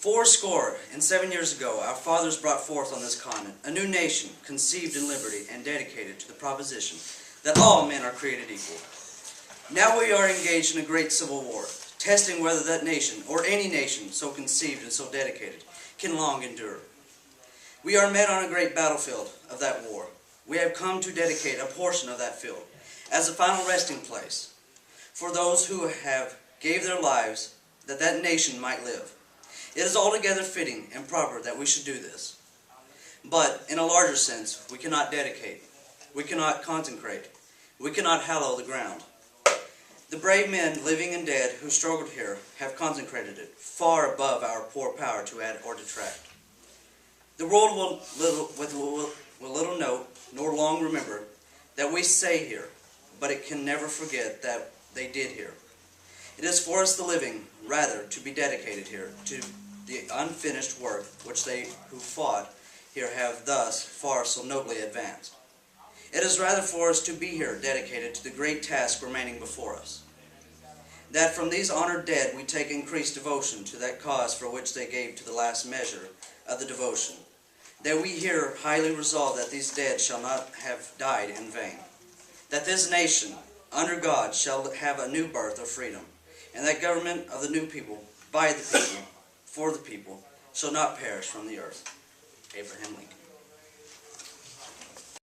407 years ago, our fathers brought forth on this continent a new nation, conceived in liberty and dedicated to the proposition that all men are created equal. Now we are engaged in a great civil war, testing whether that nation, or any nation so conceived and so dedicated, can long endure. We are met on a great battlefield of that war. We have come to dedicate a portion of that field as a final resting place for those who have gave their lives that that nation might live. It is altogether fitting and proper that we should do this. But in a larger sense, we cannot dedicate, we cannot consecrate, we cannot hallow the ground. The brave men, living and dead, who struggled here, have consecrated it, far above our poor power to add or detract. The world will little note, nor long remember, that we say here, but it can never forget that they did here. It is for us the living, rather, to be dedicated here, to the unfinished work which they who fought here have thus far so nobly advanced. It is rather for us to be here dedicated to the great task remaining before us, that from these honored dead we take increased devotion to that cause for which they gave to the last measure of the devotion, that we here highly resolve that these dead shall not have died in vain, that this nation, under God, shall have a new birth of freedom, and that government of the new people, by the people, for the people, shall not perish from the earth. Abraham Lincoln.